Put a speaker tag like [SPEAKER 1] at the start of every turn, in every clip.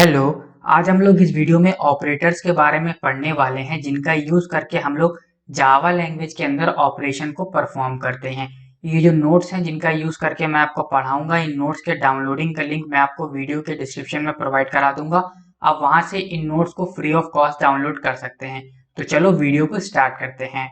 [SPEAKER 1] Hello. आज हम लोग इस वीडियो में ऑपरेटर्स के बारे में पढ़ने वाले हैं जिनका यूज करके हम लोग जावा लैंग्वेज के अंदर ऑपरेशन को परफॉर्म करते हैं। ये जो नोट्स हैं जिनका यूज करके मैं आपको पढ़ाऊंगा, इन नोट्स के डाउनलोडिंग का लिंक मैं आपको वीडियो के डिस्क्रिप्शन में प्रोवाइड करा दूंगा। आप वहां से इन नोट्स को फ्री ऑफ कॉस्ट डाउनलोड कर सकते हैं। तो चलो वीडियो को स्टार्ट करते हैं।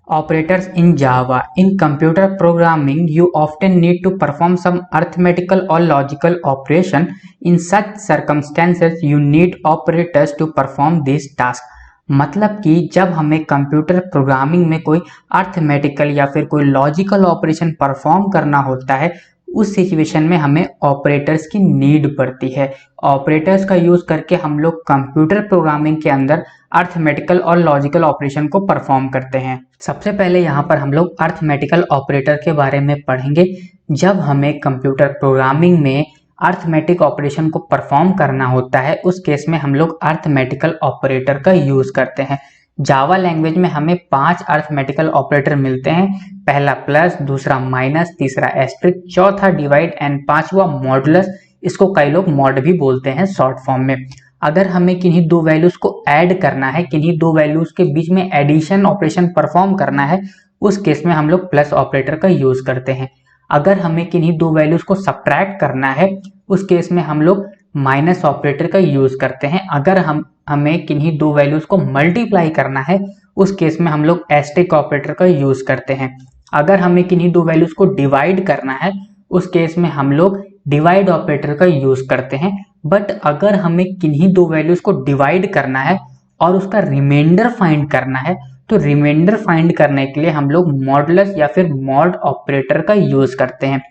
[SPEAKER 1] Operators in Java. In computer programming, you often need to perform some arithmetical or logical operation. In such circumstances, you need operators to perform these tasks. मतलब कि जब हमें कंप्यूटर प्रोग्रामिंग में कोई अर्थमेटिकल या फिर कोई लॉजिकल ऑपरेशन परफॉर्म करना होता है, उस सिचुएशन में हमें ऑपरेटर्स की नीड पड़ती है। ऑपरेटर्स का यूज करके हम लोग कंप्यूटर प्रोग्रामिंग के अंदर अर्थमेटिकल और लॉजिकल ऑपरेशन को परफॉर्म करते हैं। सबसे पहले यहाँ पर हम लोग अर्थमेटिकल ऑपरेटर के बारे में पढ़ेंगे। जब हमें कंप्यूटर प्रोग्रामिंग में अर्थमेटिक ऑपरेशन को परफॉर्म करना होता है, उस केस में हम लोग अर्थमेटिकल ऑपरेटर का यूज करते हैं। जावा लैंग्वेज में हमें 5 अर्थमेटिकल ऑपरेटर मिलते हैं। पहला प्लस, दूसरा माइनस, तीसरा एस्ट्रिक, चौथा डिवाइड एंड पांचवा मॉडुलस। इसको कई लोग मॉड भी बोलते हैं शॉर्ट फॉर्म में। अगर हमें किन्हीं दो वैल्यूज को ऐड करना है, किन्हीं दो वैल्यूज के बीच में एडिशन ऑपरेशन परफॉर्म करना है, उस केस में हम लोग प्लस ऑपरेटर का यूज करते हैं। अगर हमें किन्हीं दो वैल्यूज को सब्ट्रैक्ट करना है, उस केस में हम लोग माइनस ऑपरेटर का यूज करते हैं। अगर हमें किन्हीं दो वैल्यूज को मल्टीप्लाई करना है, उस केस में हम लोग एस्टेरिक ऑपरेटर का यूज करते हैं। अगर हमें किन्हीं दो वैल्यूज को डिवाइड करना है, उस केस में हम लोग डिवाइड ऑपरेटर का यूज करते हैं। बट अगर हमें किन्हीं दो वैल्यूज को डिवाइड करना है और उसका रिमाइंडर फाइंड करना है, तो रिमाइंडर फाइंड करने के लिए हम लोग मॉडुलस या फिर मॉड ऑपरेटर का यूज करते हैं।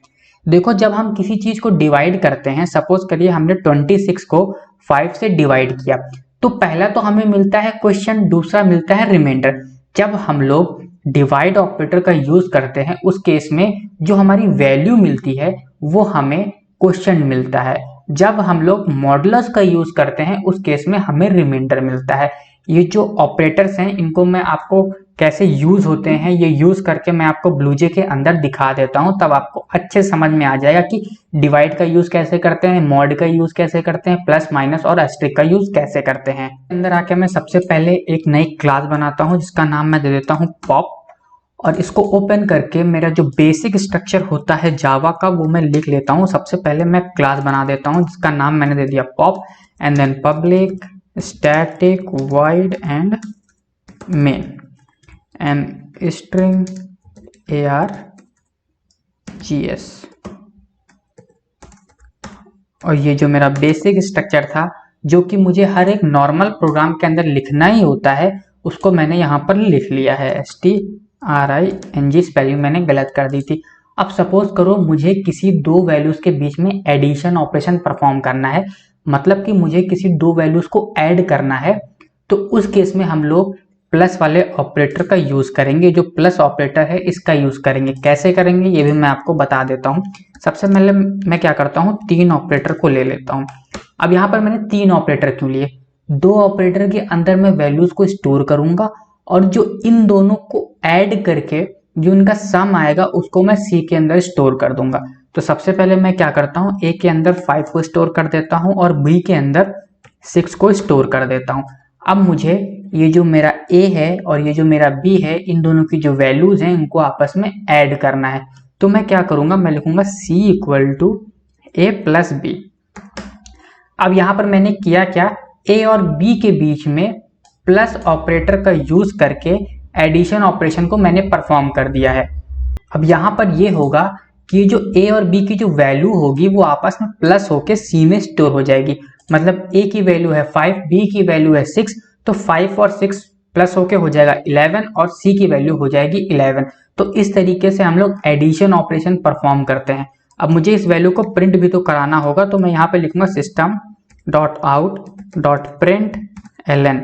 [SPEAKER 1] देखो, जब हम किसी चीज को डिवाइड करते हैं, सपोज करिए हमने 26 को 5 से डिवाइड किया, तो पहला तो हमें मिलता है क्वेश्चन, दूसरा मिलता है रिमाइंडर। जब हम लोग डिवाइड ऑपरेटर का यूज करते हैं, उस केस में जो हमारी वैल्यू मिलती है वो हमें क्वेश्चन मिलता है। जब हम लोग मॉडुलस का यूज करते हैं, उस केस में हमें रिमाइंडर मिलता है। ये जो ऑपरेटर्स हैं, इनको मैं आपको कैसे यूज होते हैं, ये यूज करके मैं आपको ब्लूजे के अंदर दिखा देता हूं, तब आपको अच्छे समझ में आ जाएगा कि डिवाइड का यूज कैसे करते हैं, मॉड का यूज कैसे करते हैं, प्लस माइनस और एस्टेरिक का यूज कैसे करते हैं। अंदर आके मैं सबसे पहले एक नई क्लास बनाता हूं जिसका नाम मैं दे देता हूं पॉप, और इसको ओपन करके मेरा जो बेसिक स्ट्रक्चर होता है जावा का वो मैं लिख लेता हूं। सबसे पहले मैं क्लास बना देता हूं जिसका नाम मैंने दे दिया pop, and then public static void and main and string args। और ये जो मेरा बेसिक स्ट्रक्चर था, जो कि मुझे हर एक नॉर्मल प्रोग्राम के अंदर लिखना ही होता है, उसको मैंने यहाँ पर लिख लिया है। string स्पेलिंग मैंने गलत कर दी थी। अब सपोज करो मुझे किसी दो वैल्यूज के बीच में एडिशन ऑपरेशन परफॉर्म करना है, मतलब कि मुझे किसी दो वैल्यूज को ऐड करना है, तो उस केस में हम लोग प्लस वाले ऑपरेटर का यूज करेंगे। जो प्लस ऑपरेटर है इसका यूज करेंगे। कैसे करेंगे ये भी मैं आपको बता देता हूँ। सबसे पहले मैं क्या करता हूँ, 3 ऑपरेटर को ले लेता हूँ। अब यहाँ पर मैंने 3 ऑपरेटर क्यों लिए, 2 ऑपरेटर के अंदर मैं वैल्यूज को स्टोर करूंगा, और जो इन दोनों को ऐड करके जो इनका सम आएगा उसको मैं सी के अंदर स्टोर कर दूंगा। तो सबसे पहले मैं क्या करता हूँ, ए के अंदर 5 को स्टोर कर देता हूँ और बी के अंदर 6 को स्टोर कर देता हूँ। अब मुझे ये जो मेरा ए है और ये जो मेरा बी है, इन दोनों की जो वैल्यूज हैं इनको आपस में ऐड करना है। तो मैं क्या करूंगा, मैं लिखूंगा C equal to A plus B. अब यहां पर मैंने किया क्या, ए और बी के बीच में प्लस ऑपरेटर का यूज करके एडिशन ऑपरेशन को मैंने परफॉर्म कर दिया है। अब यहां पर ये होगा कि जो ए और बी की जो वैल्यू होगी वो आपस में प्लस होके सी में स्टोर हो जाएगी। मतलब ए की वैल्यू है 5, बी की वैल्यू है 6, तो 5 और 6 प्लस होके हो जाएगा 11, और सी की वैल्यू हो जाएगी 11। तो इस तरीके से हम लोग एडिशन ऑपरेशन परफॉर्म करते हैं। अब मुझे इस वैल्यू को प्रिंट भी तो कराना होगा, तो मैं यहाँ पे लिखूंगा system dot out dot print ln,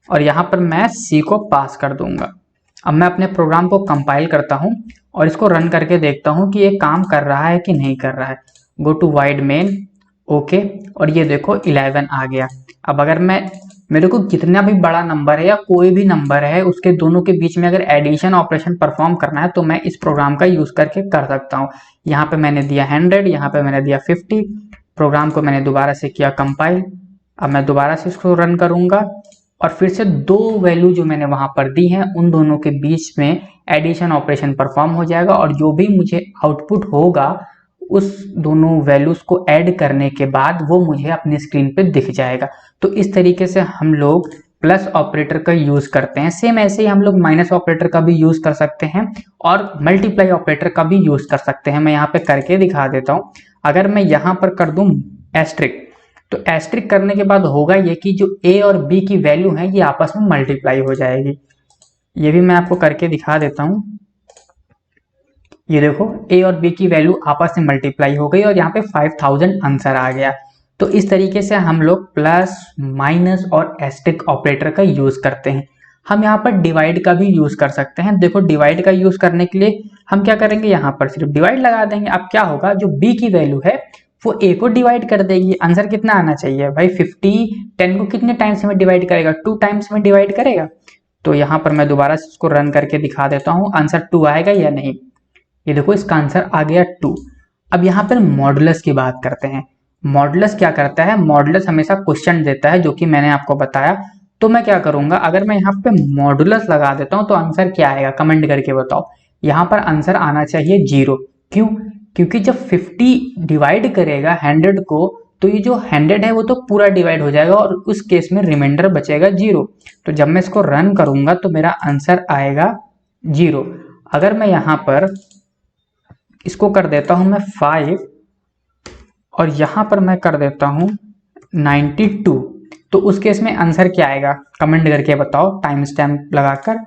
[SPEAKER 1] और यहाँ पर मैं सी को पास कर दूंगा। अब मैं अपने प्रोग्राम को कंपाइल करता हूँ और इसको रन करके देखता हूँ कि ये काम कर रहा है कि नहीं कर रहा है। Go to void main, okay, और ये देखो 11 आ गया। अब अगर मैं मेरे को कितना भी बड़ा नंबर है या कोई भी नंबर है उसके दोनों के बीच में अगर एडिशन ऑपरेशन परफॉर्म करना है तो मैं इस प्रोग्राम का यूज करके कर सकता हूँ। यहाँ पे मैंने दिया 100, यहाँ पे मैंने दिया 50। प्रोग्राम को मैंने दोबारा से किया कंपाइल। अब मैं दोबारा से इसको रन करूंगा और फिर से दो वैल्यू जो मैंने वहां पर दी हैं उन दोनों के बीच में एडिशन ऑपरेशन परफॉर्म हो जाएगा और जो भी मुझे आउटपुट होगा उस दोनों वैल्यूज को ऐड करने के बाद वो मुझे अपनी स्क्रीन पे दिख जाएगा। तो इस तरीके से हम लोग प्लस ऑपरेटर का यूज करते हैं। सेम ऐसे ही हम लोग माइनस ऑपरेटर का भी यूज कर सकते हैं और मल्टीप्लाई ऑपरेटर का भी यूज कर सकते हैं। मैं यहाँ पे करके दिखा देता हूँ। अगर मैं यहाँ पर कर दूं एस्ट्रिक, तो एस्ट्रिक करने के बाद होगा ये कि जो ए और बी की वैल्यू है ये आपस में मल्टीप्लाई हो जाएगी। ये भी मैं आपको करके दिखा देता हूँ। ये देखो ए और बी की वैल्यू आपस में मल्टीप्लाई हो गई और यहाँ पे 5000 आंसर आ गया। तो इस तरीके से हम लोग प्लस माइनस और एस्ट्रिक ऑपरेटर का यूज करते हैं। हम यहाँ पर डिवाइड का भी यूज कर सकते हैं। देखो डिवाइड का यूज करने के लिए हम क्या करेंगे, यहाँ पर सिर्फ डिवाइड लगा देंगे। अब क्या होगा, जो बी की वैल्यू है वो ए को डिवाइड कर देगी। आंसर कितना आना चाहिए भाई 50, 10 को कितने टाइम्स में डिवाइड करेगा, 2 टाइम्स में डिवाइड करेगा। तो यहाँ पर मैं दोबारा इसको रन करके दिखा देता हूँ आंसर 2 आएगा या नहीं। ये देखो इसका आंसर आ गया 2। अब यहाँ पर मॉडुलस की बात करते हैं। मॉडुलस क्या करता है, मॉडुलस हमेशा क्वेश्चन देता है जो कि मैंने आपको बताया। तो मैं क्या करूंगा, अगर मैं यहाँ पे मॉडुलस लगा देता हूँ तो आंसर क्या आएगा कमेंट करके बताओ। यहाँ पर आंसर आना चाहिए 0। क्यों, क्योंकि जब 50 डिवाइड करेगा 100 को तो ये जो 100 है वो तो पूरा डिवाइड हो जाएगा और उस केस में रिमाइंडर बचेगा 0। तो जब मैं इसको रन करूंगा तो मेरा आंसर आएगा 0। अगर मैं यहाँ पर इसको कर देता हूं मैं 5 और यहां पर मैं कर देता हूं 92, तो उस केस में आंसर क्या आएगा कमेंट करके बताओ टाइम स्टैम्प लगाकर।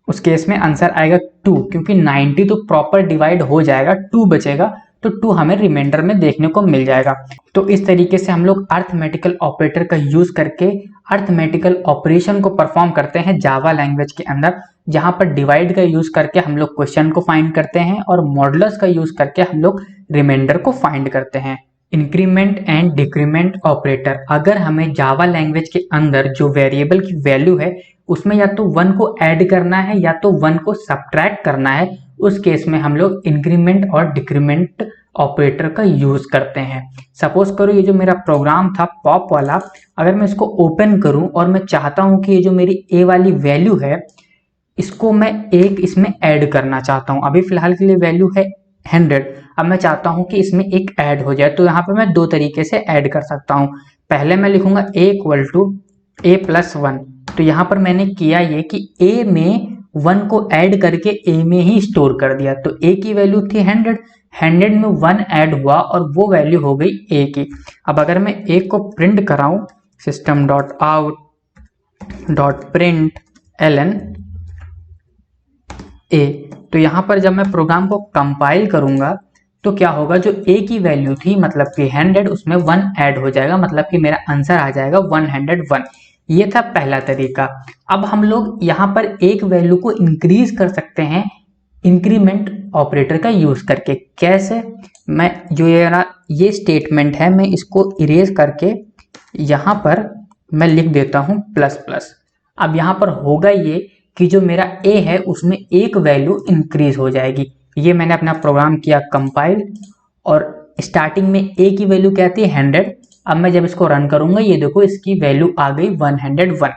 [SPEAKER 1] उस केस में आंसर आएगा 2, क्योंकि 90 तो प्रॉपर डिवाइड हो जाएगा, 2 बचेगा तो 2 हमें रिमाइंडर में देखने को मिल जाएगा। तो इस तरीके से हम लोग अरिथमेटिकल ऑपरेटर का यूज करके अरिथमेटिकल ऑपरेशन को परफॉर्म करते हैं जावा लैंग्वेज के अंदर, जहां पर डिवाइड का यूज करके हम लोग क्वेश्चन को फाइंड करते हैं और मॉडुलस का यूज करके हम लोग रिमाइंडर को फाइंड करते हैं। इंक्रीमेंट एंड डिक्रीमेंट ऑपरेटर, अगर हमें जावा लैंग्वेज के अंदर जो वेरिएबल की वैल्यू है उसमें या तो 1 को ऐड करना है या तो 1 को सब्ट्रैक्ट करना है, उस केस में हम लोग इंक्रीमेंट और डिक्रीमेंट ऑपरेटर का यूज करते हैं। सपोज करो ये जो मेरा प्रोग्राम था पॉप वाला, अगर मैं इसको ओपन करूं और मैं चाहता हूं कि ये जो मेरी ए वाली वैल्यू है इसको मैं एक इसमें ऐड करना चाहता हूं। अभी फिलहाल के लिए वैल्यू है 100, अब मैं चाहता हूं कि इसमें एक ऐड हो जाए। तो यहाँ पे मैं दो तरीके से ऐड कर सकता हूं। पहले मैं लिखूंगा a equal to a plus 1। तो यहाँ पर मैंने किया ये कि a में 1 को ऐड करके a में ही स्टोर कर दिया। तो a की वैल्यू थी 100, 100 में 1 ऐड हुआ और वो वैल्यू हो गई a की। अब अगर मैं a को प्रिंट कराऊं system dot out dot print ln a, तो यहाँ पर जब मैं प्रोग्राम को कंपाइल करूंगा तो क्या होगा, जो a की वैल्यू थी मतलब कि 100 उसमें 1 ऐड हो जाएगा, मतलब कि मेरा आंसर आ जाएगा 101। ये था पहला तरीका। अब हम लोग यहाँ पर एक वैल्यू को इंक्रीज कर सकते हैं इंक्रीमेंट ऑपरेटर का यूज करके। कैसे, मैं जो ये स्टेटमेंट है मैं इसको इरेज करके यहाँ पर मैं लिख देता हूँ प्लस प्लस। अब यहाँ पर होगा ये कि जो मेरा a है उसमें एक वैल्यू इंक्रीज हो जाएगी। ये मैंने अपना प्रोग्राम किया कंपाइल और स्टार्टिंग में a की वैल्यू क्या थी 100। अब मैं जब इसको रन करूंगा ये देखो इसकी वैल्यू आ गई 101।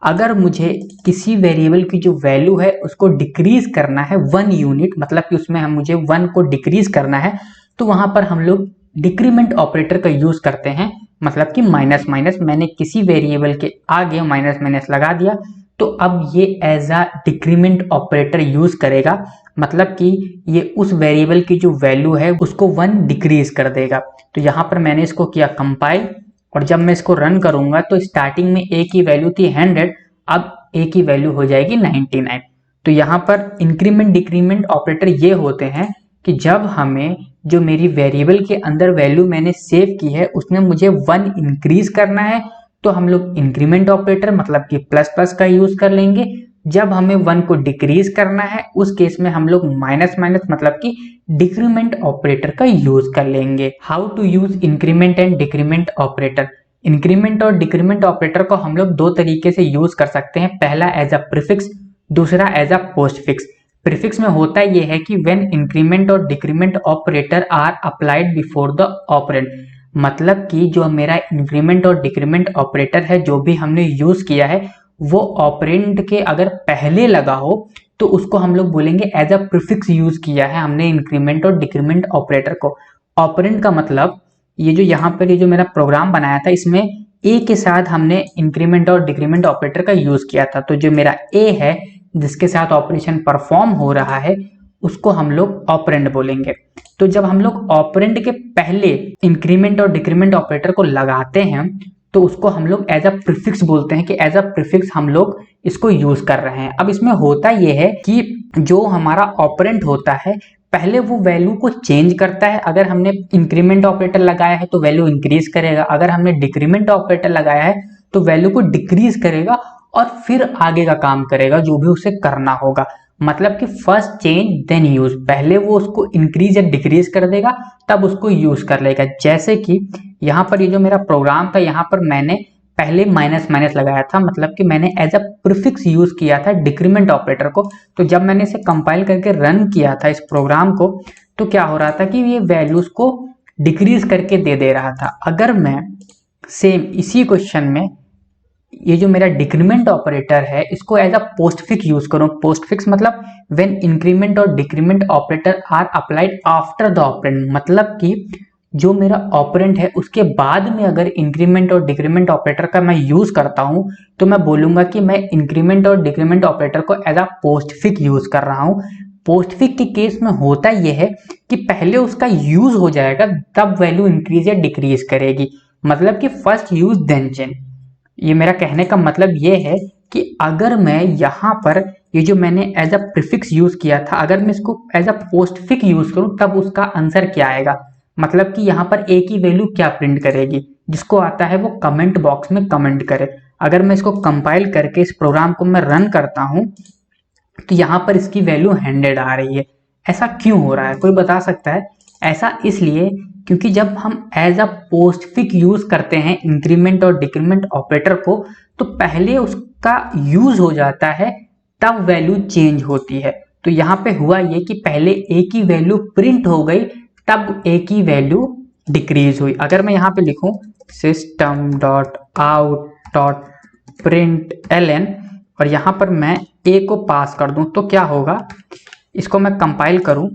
[SPEAKER 1] अगर मुझे किसी वेरिएबल की जो वैल्यू है उसको डिक्रीज करना है 1 यूनिट, मतलब कि उसमें मुझे 1 को डिक्रीज करना है, तो वहां पर हम लोग डिक्रीमेंट ऑपरेटर का यूज करते हैं। मतलब कि माइनस माइनस, मैंने किसी वेरिएबल के आगे माइनस माइनस लगा दिया तो अब ये as a decrement operator use करेगा, मतलब कि ये उस वेरिएबल की जो वैल्यू है उसको 1 डिक्रीज कर देगा। तो यहाँ पर मैंने इसको किया कंपाइल और जब मैं इसको रन करूंगा तो स्टार्टिंग में a की वैल्यू थी 100, अब a की वैल्यू हो जाएगी 99। तो यहाँ पर इंक्रीमेंट डिक्रीमेंट ऑपरेटर ये होते हैं कि जब हमें जो मेरी वेरिएबल के अंदर वैल्यू मैंने सेव की है उसमें मुझे 1 इंक्रीज करना है तो हम लोग इंक्रीमेंट ऑपरेटर मतलब कि प्लस प्लस का यूज कर लेंगे। जब हमें 1 को डिक्रीज करना है उस केस में हम लोग माइनस माइनस मतलब कि डिक्रीमेंट ऑपरेटर का यूज कर लेंगे। How to use increment and decrement operator. Increment और डिक्रीमेंट ऑपरेटर को हम लोग दो तरीके से यूज कर सकते हैं, पहला एज अ प्रीफिक्स, दूसरा एज अ पोस्टफिक्स। प्रीफिक्स में होता यह है कि व्हेन इंक्रीमेंट और decrement operator are applied before the operand, मतलब कि जो मेरा इंक्रीमेंट और डिक्रीमेंट ऑपरेटर है जो भी हमने यूज किया है वो ऑपरेंड के अगर पहले लगा हो तो उसको हम लोग बोलेंगे एज अ प्रीफिक्स यूज किया है हमने इंक्रीमेंट और डिक्रीमेंट ऑपरेटर को। ऑपरेंड का मतलब ये जो यहाँ पर ये जो मेरा प्रोग्राम बनाया था इसमें ए के साथ हमने इंक्रीमेंट और डिक्रीमेंट ऑपरेटर का यूज किया था, तो जो मेरा ए है जिसके साथ ऑपरेशन परफॉर्म हो रहा है उसको हम लोग ऑपरेंड बोलेंगे। तो जब हम लोग ऑपरेंड के पहले इंक्रीमेंट और डिक्रीमेंट ऑपरेटर को लगाते हैं तो उसको हम लोग एज अ प्रीफिक्स बोलते हैं कि एज अ प्रीफिक्स हम लोग इसको यूज कर रहे हैं। अब इसमें होता यह है कि जो हमारा ऑपरेंड होता है पहले वो वैल्यू को चेंज करता है, अगर हमने इंक्रीमेंट ऑपरेटर लगाया है तो वैल्यू इंक्रीज करेगा, अगर हमने डिक्रीमेंट ऑपरेटर लगाया है तो वैल्यू को डिक्रीज करेगा और फिर आगे का काम करेगा जो भी उसे करना होगा। मतलब कि फर्स्ट चेंज देन यूज, पहले वो उसको इंक्रीज या डिक्रीज कर देगा तब उसको यूज कर लेगा। जैसे कि यहाँ पर ये जो मेरा प्रोग्राम था यहाँ पर मैंने पहले माइनस माइनस लगाया था, मतलब कि मैंने एज अ प्रीफिक्स यूज किया था डिक्रीमेंट ऑपरेटर को। तो जब मैंने इसे कंपाइल करके रन किया था इस प्रोग्राम को तो क्या हो रहा था कि ये वैल्यूज को डिक्रीज करके दे रहा था। अगर मैं सेम इसी क्वेश्चन में ये जो मेरा डिक्रीमेंट ऑपरेटर है इसको एज अ पोस्टफिक्स यूज करूं, पोस्टफिक्स मतलब व्हेन इंक्रीमेंट और decrement operator are applied after the operand, मतलब कि जो मेरा ऑपरेंड है उसके बाद में अगर इंक्रीमेंट और डिक्रीमेंट ऑपरेटर का मैं यूज करता हूं तो मैं बोलूंगा कि मैं इंक्रीमेंट और डिक्रीमेंट ऑपरेटर को एज अ पोस्टफिक्स यूज कर रहा हूं। पोस्टफिक्स के केस में होता यह है कि पहले उसका यूज हो जाएगा तब वैल्यू इंक्रीज या डिक्रीज करेगी, मतलब कि फर्स्ट यूज देन चेंज। ये मेरा कहने का मतलब ये है कि अगर मैं यहाँ पर ये जो मैंने एज अ प्रीफिक्स यूज किया था अगर मैं इसको एज अ पोस्टफिक्स यूज करूं तब उसका आंसर क्या आएगा, मतलब कि यहाँ पर ए की वैल्यू क्या प्रिंट करेगी, जिसको आता है वो कमेंट बॉक्स में कमेंट करे। अगर मैं इसको कंपाइल करके इस प्रोग्राम को मैं रन करता हूं तो यहाँ पर इसकी वैल्यू 100 आ रही है। ऐसा क्यों हो रहा है, कोई बता सकता है? ऐसा इसलिए क्योंकि जब हम एज अ पोस्टफिक्स यूज करते हैं इंक्रीमेंट और डिक्रीमेंट ऑपरेटर को तो पहले उसका यूज हो जाता है तब वैल्यू चेंज होती है। तो यहाँ पे हुआ ये कि पहले ए की वैल्यू प्रिंट हो गई तब ए की वैल्यू डिक्रीज हुई। अगर मैं यहाँ पे लिखूं system.out.println और यहाँ पर मैं ए को पास कर दूं तो क्या होगा, इसको मैं कंपाइल करूं,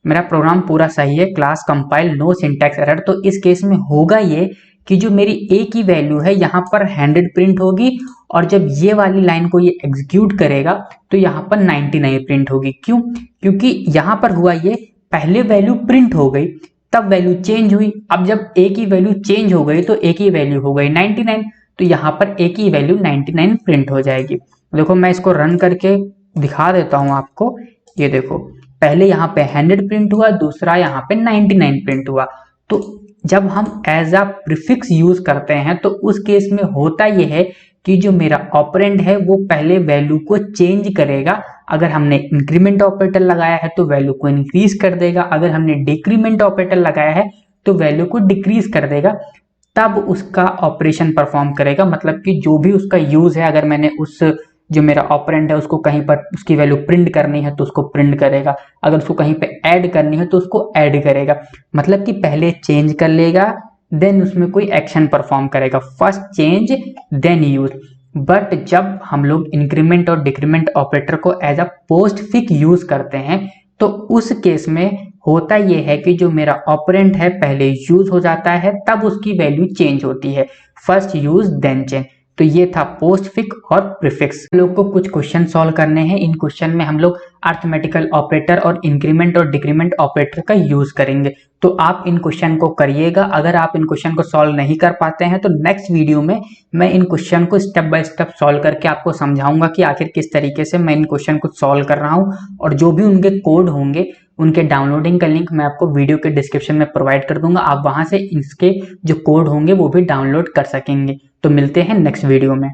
[SPEAKER 1] मेरा प्रोग्राम पूरा सही है, class compile no syntax error. तो इस केस में होगा ये कि जो मेरी ए की वैल्यू है यहाँ पर 100 प्रिंट होगी और जब ये वाली लाइन को ये एग्जीक्यूट करेगा तो यहाँ पर 99 प्रिंट होगी। क्यों? क्योंकि यहाँ पर हुआ ये पहले वैल्यू प्रिंट हो गई तब वैल्यू चेंज हुई, अब जब ए की वैल्यू चेंज हो गई तो ए की वैल्यू हो गई 99, तो यहाँ पर ए की वैल्यू 99 प्रिंट हो जाएगी। देखो मैं इसको रन करके दिखा देता हूँ आपको, ये देखो पहले यहाँ पे 100 प्रिंट हुआ, दूसरा यहाँ पे 99 प्रिंट हुआ। तो जब हम एज अ प्रीफिक्स यूज करते हैं तो उस केस में होता यह है कि जो मेरा ऑपरेंड है वो पहले वैल्यू को चेंज करेगा। अगर हमने इंक्रीमेंट ऑपरेटर लगाया है तो वैल्यू को इंक्रीज कर देगा, अगर हमने डिक्रीमेंट ऑपरेटर लगाया है तो वैल्यू को डिक्रीज कर देगा, तब उसका ऑपरेशन परफॉर्म करेगा। मतलब कि जो भी उसका यूज है, अगर मैंने उस जो मेरा ऑपरेंड है उसको कहीं पर उसकी वैल्यू प्रिंट करनी है तो उसको प्रिंट करेगा, अगर उसको कहीं पे ऐड करनी है तो उसको ऐड करेगा। मतलब कि पहले चेंज कर लेगा देन उसमें कोई एक्शन परफॉर्म करेगा, first change then use. But जब हम लोग इंक्रीमेंट और डिक्रीमेंट ऑपरेटर को एज अ पोस्टफिक्स यूज करते हैं तो उस केस में होता यह है कि जो मेरा ऑपरेंड है पहले यूज हो जाता है तब उसकी वैल्यू चेंज होती है, फर्स्ट यूज देन चेंज। तो ये था पोस्टफिक्स और प्रीफिक्स। हम लोग को कुछ क्वेश्चन सॉल्व करने हैं, इन क्वेश्चन में हम लोग अरिथमेटिकल ऑपरेटर और इंक्रीमेंट और डिक्रीमेंट ऑपरेटर का यूज करेंगे। तो आप इन क्वेश्चन को करिएगा। अगर आप इन क्वेश्चन को सॉल्व नहीं कर पाते हैं तो नेक्स्ट वीडियो में मैं इन क्वेश्चन को स्टेप बाय स्टेप सॉल्व करके आपको समझाऊंगा कि आखिर किस तरीके से मैं इन क्वेश्चन को सॉल्व कर रहा हूँ, और जो भी उनके कोड होंगे उनके डाउनलोडिंग का लिंक मैं आपको वीडियो के डिस्क्रिप्शन में प्रोवाइड कर दूंगा, आप वहां से इसके जो कोड होंगे वो भी डाउनलोड कर सकेंगे। तो मिलते हैं नेक्स्ट वीडियो में।